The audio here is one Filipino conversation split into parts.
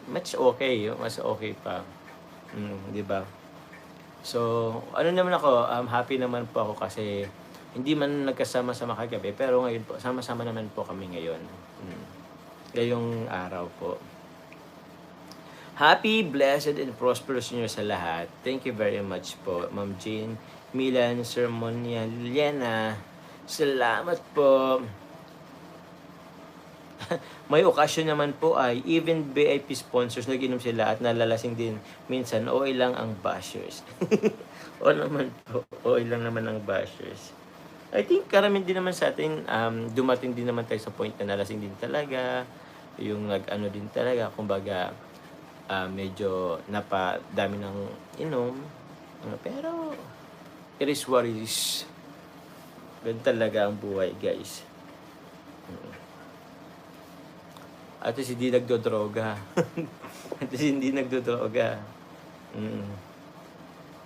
mas okay pa. 'Di ba? So, ano naman ako, happy naman po ako kasi hindi man nagkasama-sama kagabi, pero ngayon po, sama-sama naman po kami ngayon. Ngayong araw po. Happy, blessed, and prosperous New Year sa lahat. Thank you very much po, Ma'am Jean, Milan, Sir Monia, Liliana. Salamat po. May okasyon naman po ay even VIP sponsors nag-inom sila at nalalasing din. Minsan, okay lang ang bashers. O naman po, okay lang naman ang bashers. I think karamihan din naman sa atin, dumating din naman tayo sa point na nalasing din talaga. Yung nag-ano din talaga, kumbaga, medyo napadami ng inom. Pero, it is what it is. Ganun talaga ang buhay, guys. At least hindi nagdodroga. At least hindi nagdodroga.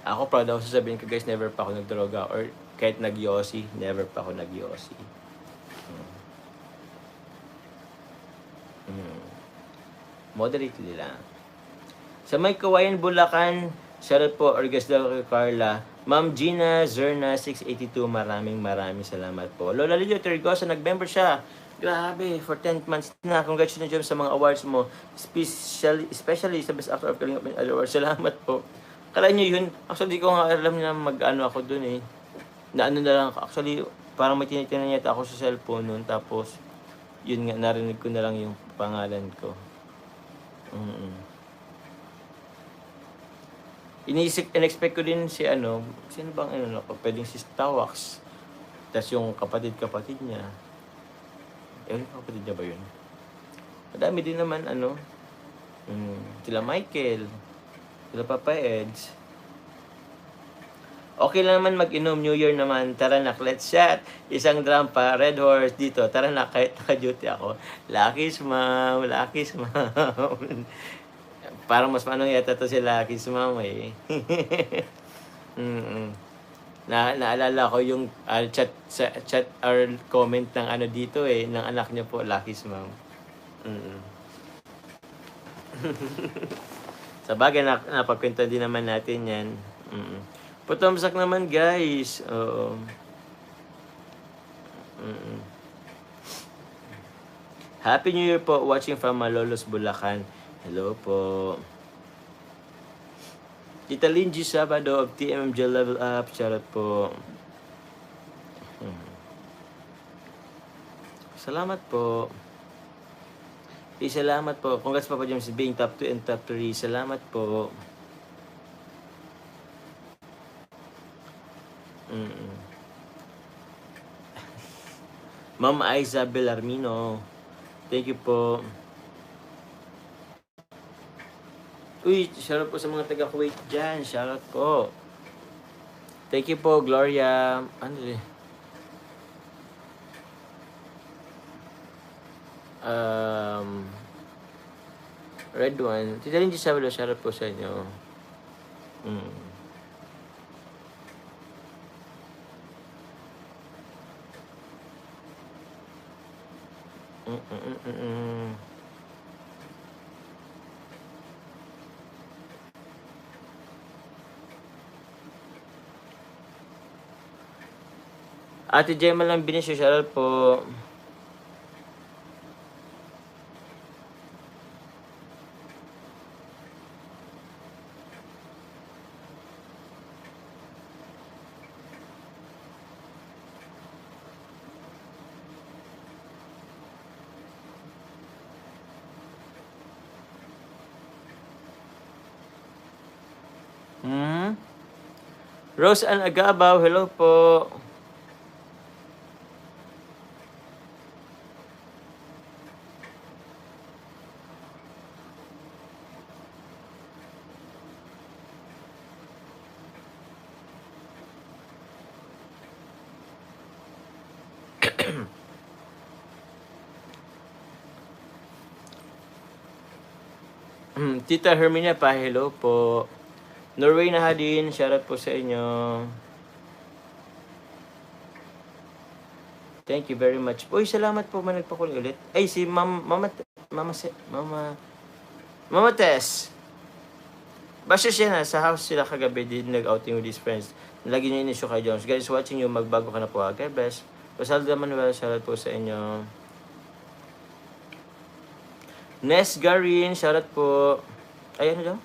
Ako proud ako sasabihin ko, guys, never pa ako nagdroga. Or kahit nagyosi, never pa ako nagyosi. Moderately lang. Sa may Kawayan, Bulacan, shoutout po, Orgasda Carla. Ma'am Gina Zerna 682, maraming salamat po. Lola Lidio Tergosa, nag-member siya. Grabe, for 10 months na. Congratulations sa mga awards mo. Especially sa Best Actor of Kalingap Awards. Salamat po. Kala nyo yun, actually ko nga alam na mag-ano ako dun eh. Na ano na lang, actually, parang may tinitinan yata ako sa cellphone nun. Tapos, yun nga, narinig ko na lang yung pangalan ko. In-expect ko din si ano, sino bang ano ako, pwedeng si Stawax. Tapos yung kapatid niya. Yung kapatid niya ba yun? Madami din naman ano, sila Michael, sila Papa Eds. Okay lang naman mag-inom, New Year naman. Tara na, let's shot. Isang drum pa, Red Horse dito. Tara na, kahit naka-duty ako. Lucky's mom, Lucky's mom. Parang mas manong yata to si Lucky's mom eh. Naalala ko yung chat or comment ng ano dito eh, ng anak niya po, Lucky's mom. Sa bagay, napagkwento din naman natin yan. Putomsak naman, guys. Oo. Happy New Year po, watching from Malolos, Bulacan. Hello po. Tita Linji Sabado of TMMJ Level Up. Shoutout po. Salamat po. Salamat po. Congrats Papa James being top 2 and top 3. Salamat po. Ma'am Aiza Bellarmino. Thank you po. Uy, shoutout po sa mga taga-Kuwait dyan. Shoutout po. Thank you po, Gloria. Ano eh? Red one. Tita Lindsay Sabado, shoutout po sa inyo. Ate Gemma lang binisyo, shoutout po. Rose Ann Agabaw, hello po. Tita Herminia pa, hello po. Norway na Hadin, shoutout po sa inyo. Thank you very much. Uy, salamat po, managpakuloy ulit. Ay, si Mama Mama Tess, basta siya na, sa house sila kagabi, din nag-outing with his friends. Lagi niyo inisyo kay Jones. Guys, watching you, magbago ka na po. God bless. Rosalda Manuel, shoutout po sa inyo. Nes Garin, shoutout po. Ay, ano daw?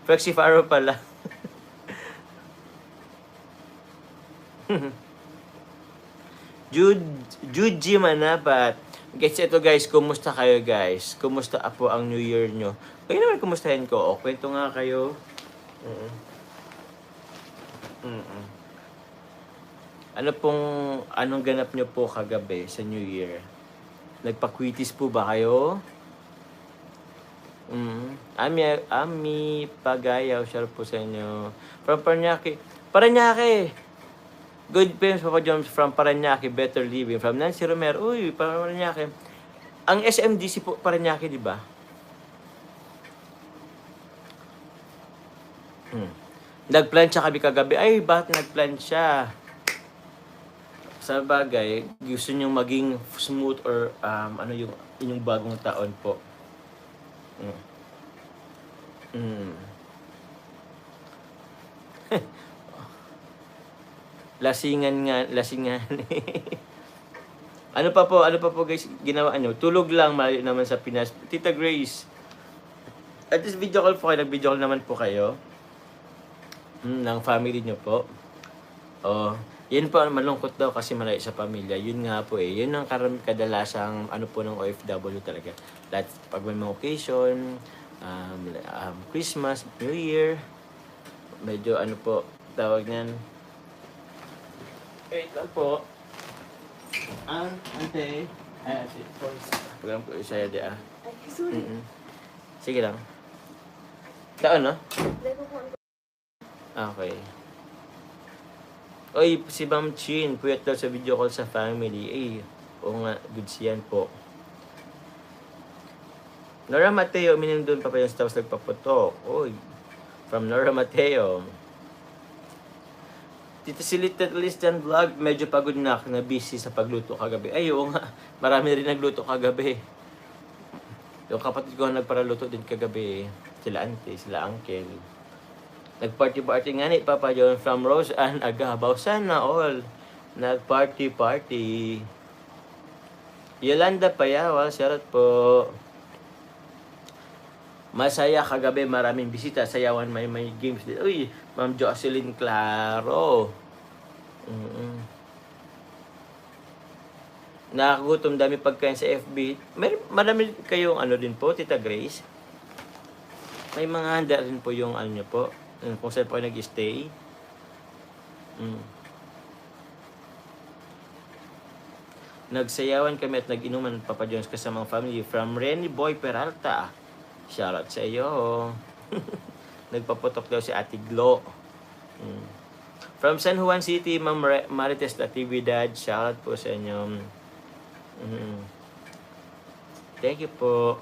Flexi Faro pala. Juji Manabat. Guys, ito guys, kumusta kayo guys? Kumusta po ang New Year nyo? Kayo naman kumustahin ko. O, kwento nga kayo. Anong ganap nyo po kagabi sa New Year? Nagpa-quitis po ba kayo? Ami Pagayaw, share po sa inyo. From Paranaque. Paranaque! Good friends, Papa Jones from Paranaque, Better Living. From Nancy Romero, uy, Paranaque. Ang SMDC po, Paranaque, di ba? Nagplansya kami kagabi. Ay, bakit nagplansya? Sa bagay, gusto nyo maging smooth or ano yung inyong bagong taon po. Lasingan. Ano pa po guys ginawa nyo? Tulog lang, malayo naman sa Pinas. Tita Grace, at least video call po kayo, nag-video call naman po kayo. Ng family nyo po. Yun po, malungkot daw kasi malayo sa pamilya. Yun nga po yun ang kadalasang ano po ng OFW talaga. Lahat, pag may mga occasion, Christmas, New Year, medyo ano po, tawag niyan. Wait lang po. Ante. Paglang po isa di sorry. Sige lang. Taon, no? Okay. Oy, si Ma'am Chin, puyat daw sa video call sa family. Oo nga, goods yan po. Nora Mateo, minim doon pa yung tapos nagpaputok. Oy, from Nora Mateo. Tito si Little Listan Vlog, medyo pagod na busy sa pagluto kagabi. Ay, oo nga, marami rin nagluto kagabi. Yung kapatid ko nagparaluto din kagabi. Sila auntie, sila uncle. Nag-party-party nga ni Papa John from Rose and Agabaw. Sana all. Nag-party-party. Yolanda Payawal, shoutout po. Masaya kagabi, maraming bisita. Sayawan, may games din. Uy, Ma'am Jocelyn Claro. Nakagutom, dami pagkain sa FB. Marami kayong ano din po, Tita Grace. May mga handa rin po yung ano nyo po. Kung saan po kayo nag-stay. Nagsayawan kami at nag-inuman Papa Jones kasamang family from Renny Boy Peralta. Shoutout sa iyo. Nagpaputok daw si Ate Glo. From San Juan City, Ma'am Marites Natividad. Shoutout po sa inyo. Thank you po.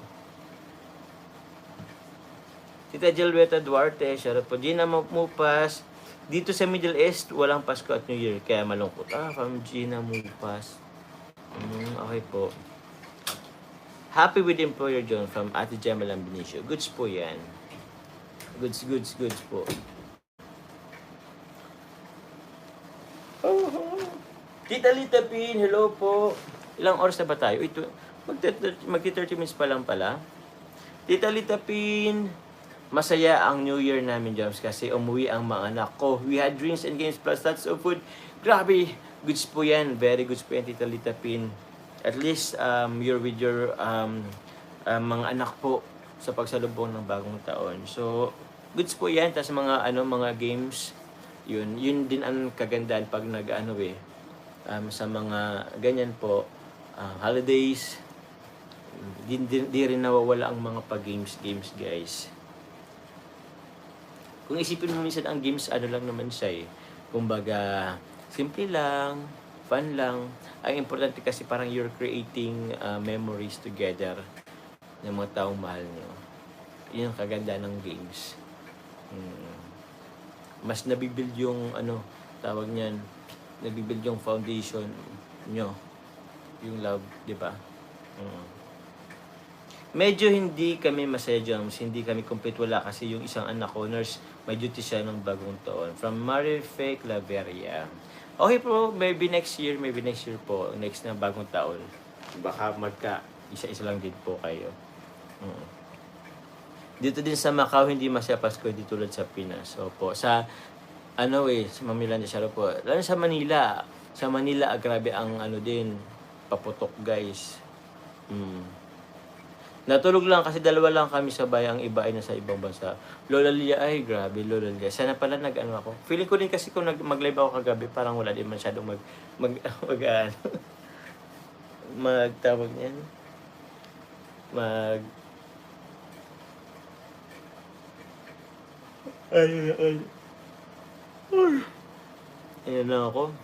Tita Jelweta Duarte, shoutout po. Gina Mupas, dito sa Middle East, walang Pasko at New Year, kaya malungkot. From Gina Mupas. Okay po. Happy with Employer John from Ate Gemma Lambinicio. Goods po yan. Goods po. Tita Lita Pin, hello po. Ilang oras na ba tayo? Ito, magti-30 minutes pa lang pala. Tita Lita Pin, masaya ang New Year namin, James, kasi umuwi ang mga anak ko. We had drinks and games plus lots of food. Grabe, goods po yan. Very goods po yan, Tita Lita Pin. At least, you're with your mga anak po sa pagsalubong ng bagong taon. So, goods po yan. Tapos mga games, yun din ang kagandaan pag sa mga ganyan po, holidays, di rin nawawala ang mga pag-games, guys. Kung isipin mo minsan ang games, lang naman siya kumbaga, simple lang, fun lang. Ang importante kasi parang you're creating memories together ng mga taong mahal nyo. Yun ang kaganda ng games. Mas nabibuild yung, tawag niyan, nabibuild yung foundation nyo. Yung love, di ba? Medyo hindi kami masaya, Joms. Hindi kami complete. Wala kasi yung isang anak ko, nurse, may duty siya nung bagong taon. From Marife Claveria. Okay po, maybe next year po, next na bagong taon. Baka isa-isa lang din po kayo. Dito din sa Macau, hindi masaya Pasko, hindi tulad sa Pinas. Opo, sa sa Mamilanda siya po. Lalo sa Manila. Sa Manila, grabe ang din, paputok guys. Natulog lang kasi dalawa lang kami sa bayang, iba ay nasa ibang bansa. Lola Lia, ay grabe, Lola Lia. Sana pala ako. Feeling ko din kasi kung mag-live ako kagabi, parang wala din masyadong magtawag niyan. Ay. Ayan na ako.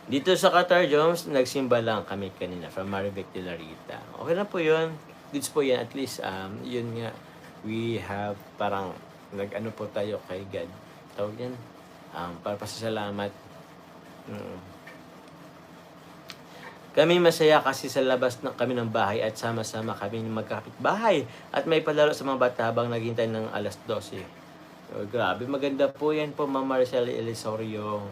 Dito sa Qatar, Jones, nagsimba lang kami kanina from Maribec de la Rita. Okay na po yun. Goods po yan. At least, yun nga, we have parang nag-ano po tayo kay God. Tawag yan. Para pasasalamat. Kami masaya kasi sa labas kami ng bahay at sama-sama kami magkapit-bahay at may palaro sa mga bata habang naghintay ng alas 12. Grabe, maganda po yan po, Ma'am Maricel Elisorio.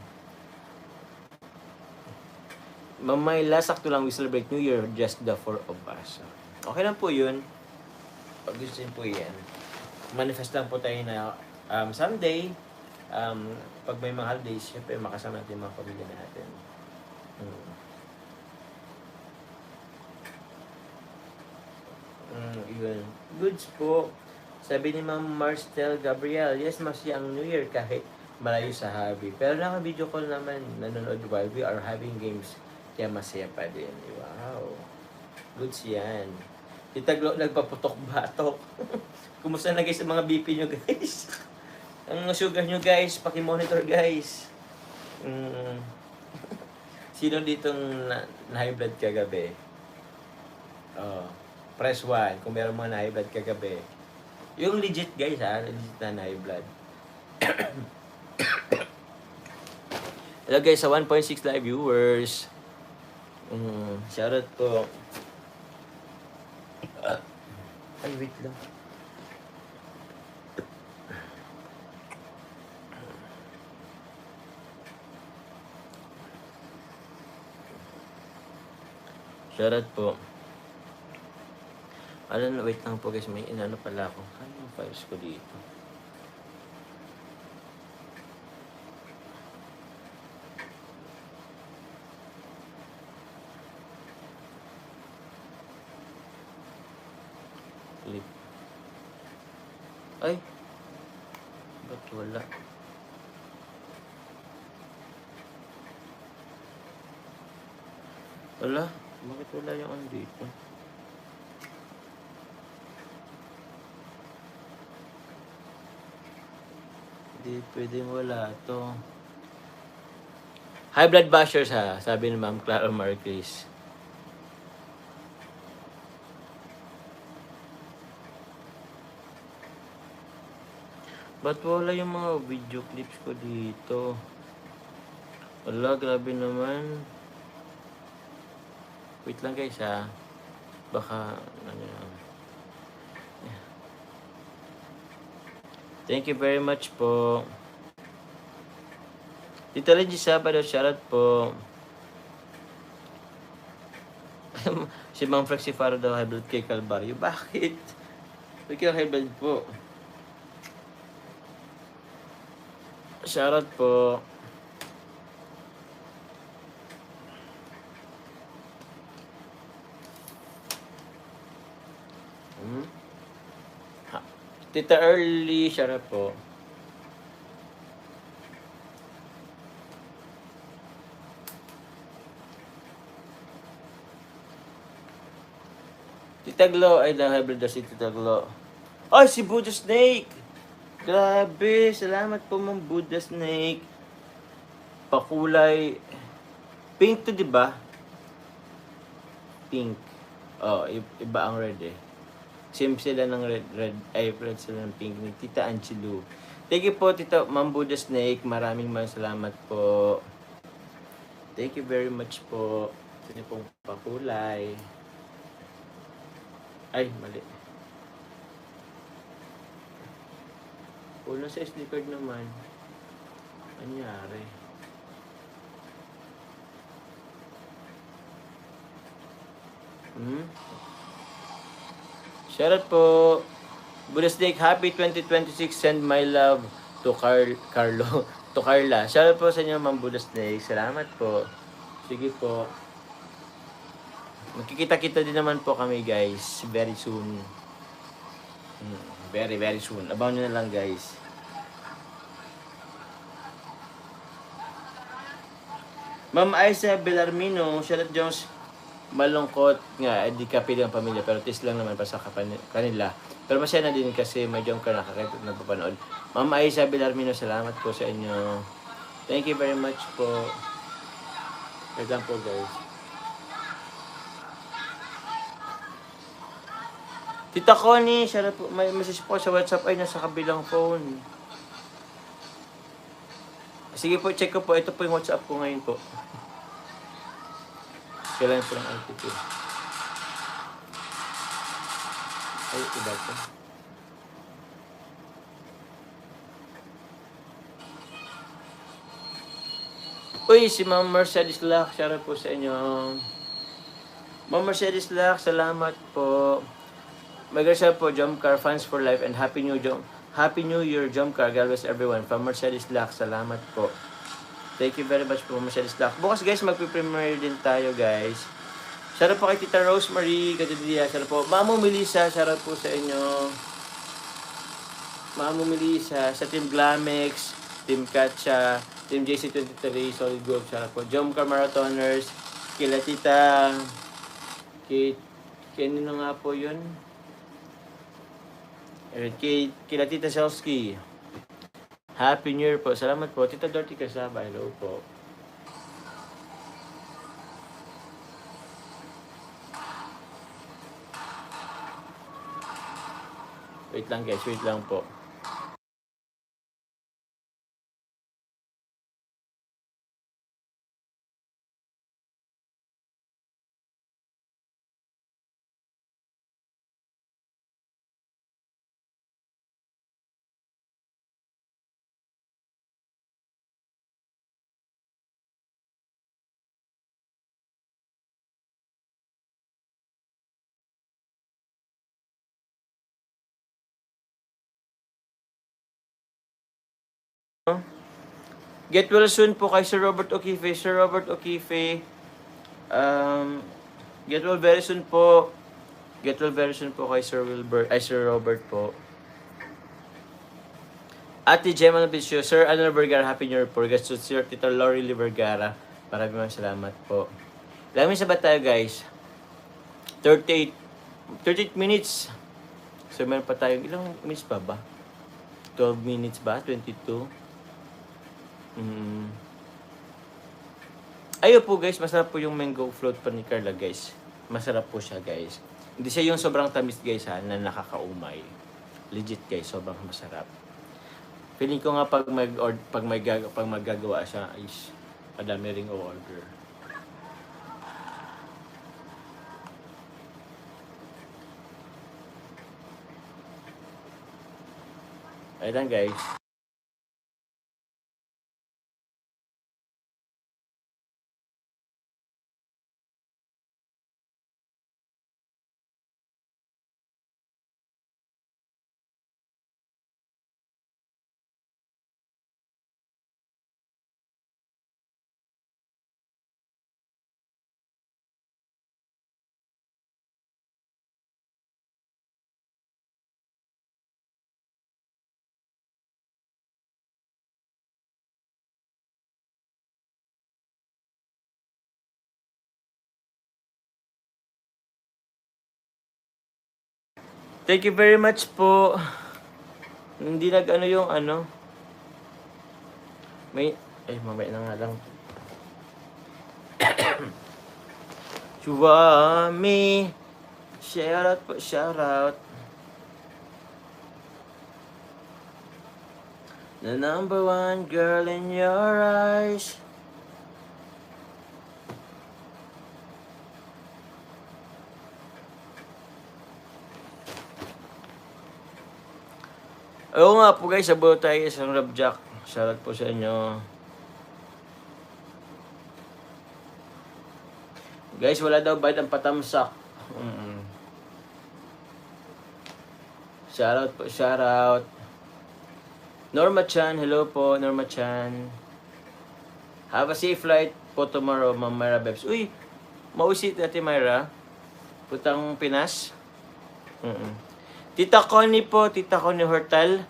Ma'am Myla, sakto lang we celebrate New Year, just the four of us. Okay lang po yun. Pag gusto po yan. Manifest lang po tayo na someday, pag may mga holidays, syempre makasama natin mga pamilya natin. Yun. Goods po. Sabi ni Ma'am Marcel Gabriel, yes, masaya ang New Year kahit malayo sa hobby. Pero naka-video call naman, nanonood while we are having games. Kaya masaya pa din. Wow. Goods yan. Itaglo, nagpaputok-batok. Kumusta na guys ang mga BP nyo guys? Ang sugar nyo guys, paki-monitor guys. Sino ditong na-high blood kagabi? Press 1 kung meron mga na-high blood kagabi. Yung legit guys legit na high blood. Hello guys sa 1.6 live viewers. Shoutout po. Ay wait lang. Shoutout po. Wait lang po guys, may inano pala ako. Ano yung files ko dito? Clip. Ay! Ba't wala? Wala? Bakit wala yung ano dito? Hindi pwedeng wala to. High blood bashers sabi ni Ma'am Clara Marquez. Ba't wala yung mga video clips ko dito? Wala, grabe naman. Wait lang guys baka Thank you very much po. Tita Reggie Sabado, shoutout po. Si Mang Flexi Faro daw high blood kay Calvario. Bakit? Bakit high blood po? Shoutout po. Tita Early, shoutout po. Tita Glo, ay lang hybrid daw si Tita Glo. Ay, si Buddha Snake! Grabe, salamat po Ma'am Buddha Snake. Pakulay. Pink to, di ba? Pink. Iba ang red eh. Same sila ng red sila ng pink ni Tita Angelo. Thank you po, Tita Ma'am Buddha Snake. Maraming salamat po. Thank you very much po. Sa inyo pong pakulay. Ay, mali. Una sa SD card naman. Anyari. Shoutout po. Buddha's Day, happy 2026. Send my love to Carlo. To Carla. Shoutout po sa inyo, Ma'am Buddha's Day. Salamat po. Sige po. Magkikita-kita din naman po kami, guys. Very soon. Very, very soon. Abangan nyo na lang, guys. Ma'am Aiza Belarmino, shoutout Jones. Malungkot nga, di kapili ang pamilya, pero tis lang naman para sa kanila. Pero masaya na din kasi may jump ka nakakita na papanood. Ma'am Aiza Belarmino, salamat po sa inyo. Thank you very much po. Wait lang po, guys. Tita Connie, shoutout po. May message po sa WhatsApp ay nasa kabilang phone. Sige po, check ko po. Ito po yung WhatsApp ko ngayon po. Kailangan po ng RTP. Ay, iba po. Uy, si Ma'am Mercedes Lack. Shoutout po sa inyo. Ma'am Mercedes Lack, salamat po. Mag-resell po, Jump Car Fans for Life and Happy New Year, Jump Car. God bless everyone. From Mercedes Lack, salamat po. Thank you very much po, Mercedes Lack. Bukas, guys, magpipremiere din tayo, guys. Shoutout po kay Tita Rosemary Gadidia. Shoutout po. Mamo Melissa, shoutout po sa inyo. Mamo Melissa, sa Team Glamex, Team Katcha, Team JC23, Solid Group, shoutout po. Jump Car Marathoners, kila Tita, kanino nga po yun? Kila Tita Selsky. Happy New Year po. Salamat po. Tita Dorothy Casaba. Hello po. Wait lang, guys. Wait lang po. Get well soon po kay Sir Robert O'Keefe. Sir Robert O'Keefe, get well very soon po. Get well very soon po kay Sir Robert po. Ate Gemma Novicio, Sir Anel Vergara, Happy New Year po. Regards to Sir Tito Lori Vergara. Maraming salamat po. Lamang sabat tayo, guys. 38 minutes. So meron pa tayo. Ilang minutes pa ba? 12 minutes ba? 22? Ayun po, guys, masarap po yung mango float pa ni Carla, guys. Masarap po siya, guys. Hindi siya yung sobrang tamis, guys, ha, na nakakaumay. Legit, guys, sobrang masarap. Feeling ko nga pag maggagawa siya is madami ring order. Ayan, guys. Thank you very much po. Hindi nag-ano yung ano. Mamaya na nga lang. Chuwami. Shout out po, shout out. The number one girl in your eyes. Oo nga po guys, sabaw tayo isang Rob Jack. Shoutout po sa inyo. Guys, wala daw bayad ang patamsak. Shoutout po, shoutout. Norma Chan, hello po, Norma Chan. Have a safe flight po tomorrow, Ma'am Myra Bebs. Uy, mausit natin Myra. Putang Pinas. Tita Connie po, Tita Connie Hortal.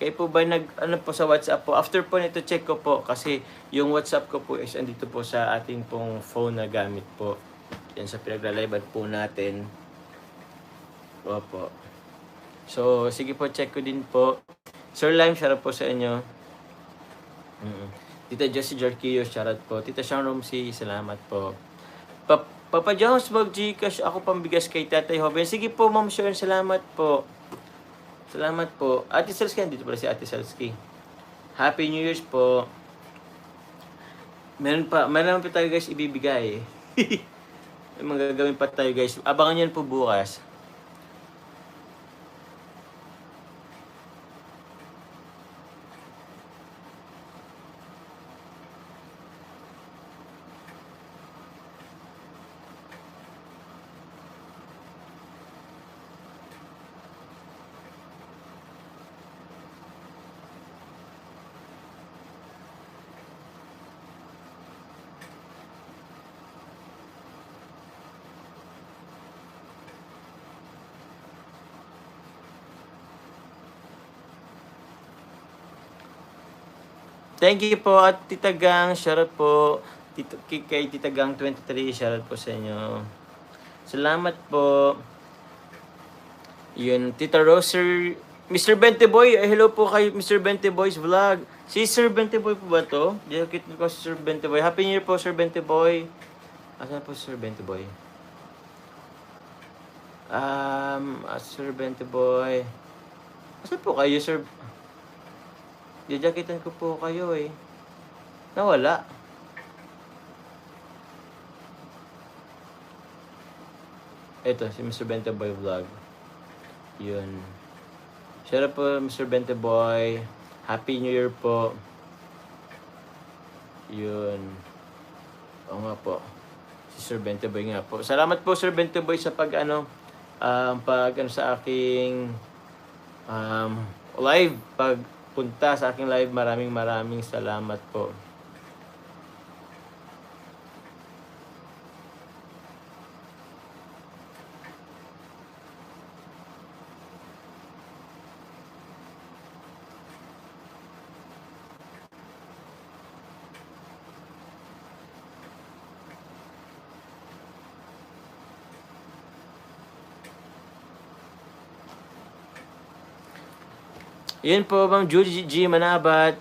Kayo po ba ano po sa WhatsApp po? After po nito, check ko po kasi yung WhatsApp ko po is andito po sa ating pong phone na gamit po. Yan sa pinaglalaiban po natin. Opo. So, sige po, check ko din po. Sir Lime, shoutout po sa inyo. Tita Jessie Jarquillo, shoutout po. Tita Sean Romsey, salamat po. Papa Jones, mag-Gcash ako pambigas kay Tatay Hoben. Sige po, Ma'am Sharon, salamat po. Salamat po. Ate Selsky, dito pala si Ate Selsky. Happy New Year's po. Meron pa tayo guys ibibigay. May mga gagawin pa tayo guys. Abangan yan po bukas. Thank you po at Tita Gang, shoutout po. Kay Tita Gang 23, shoutout po sa inyo. Salamat po. Yun, Tita Roser, Mr. Bente Boy, hello po kay Mr. Bente Boy's vlog. Si Sir Bente Boy po ba to? Diyakit ko si Sir Bente Boy. Happy New Year po, Sir Bente Boy. Asan po si Sir Bente Boy? Sir Bente Boy. Asan po kayo, Sir? Dijakitan ko po kayo eh. Nawala. Ito, si Mr. Bente Boy vlog. Yun. Shoutout po, Mr. Bente Boy. Happy New Year po. Yun. Oo nga po. Si Sir Bente Boy nga po. Salamat po, Sir Bente Boy, sa sa aking live. Pagpunta sa aking live, maraming salamat po. Yun po, Ma'am Judy G. Manabat.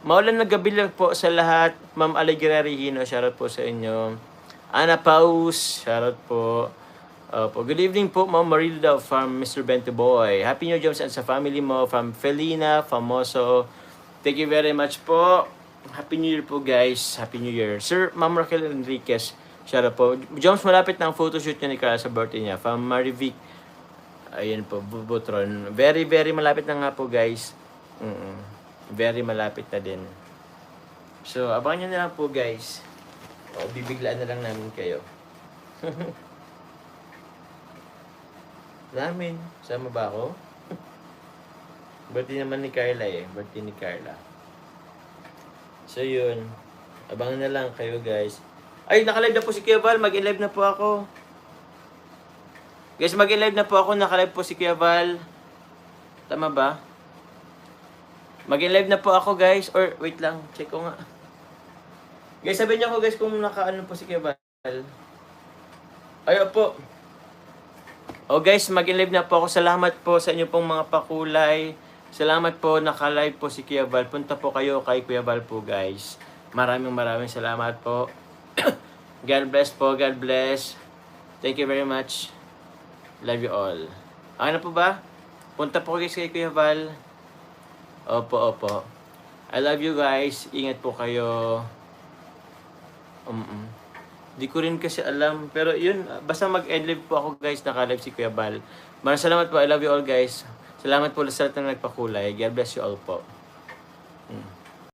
Maulan na gabi lang po sa lahat. Ma'am Allegra Regino, shoutout po sa inyo. Ana Paus, shoutout po. Good evening po, Ma'am Marilda from Mr. Bente Boy. Happy New Year and sa family mo from Felina Famoso. Thank you very much po. Happy New Year po guys. Happy New Year. Sir, Ma'am Raquel Enriquez, shoutout po. Jones, malapit na ang photoshoot niya ni Carla sa birthday niya. From Marivic. Ayan po, Bubutron. Very malapit na nga po guys. Very malapit na din. So, abangan nyo na lang po guys. Bibiglaan na lang namin kayo. Namin. Sama ba ako? Birthday naman ni Carla eh. Birthday ni Carla. So, yun. Abangan na lang kayo guys. Ay, naka-live na po si Kuya Val. Mag-live na po ako. Guys, mag-live na po ako. Naka-live po si Kuya Val. Tama ba? Mag-live na po ako guys. Or, wait lang. Check ko nga. Guys, sabihin niyo ako guys kung naka-ano po si Kuya Val. Ay, po. Oh guys, mag-live na po ako. Salamat po sa inyo pong mga pakulay. Salamat po. Naka-live po si Kuya Val. Punta po kayo kay Kuya Val po guys. Maraming salamat po. God bless po. God bless. Thank you very much. Love you all. Ano po ba? Punta po guys kay Kuya Val. Opo. I love you guys. Ingat po kayo. Di ko rin kasi alam. Pero yun, basta mag-end live po ako guys. Naka-live si Kuya Val. Maraming salamat po. I love you all guys. Salamat po sa lahat na nagpakulay. God bless you all po.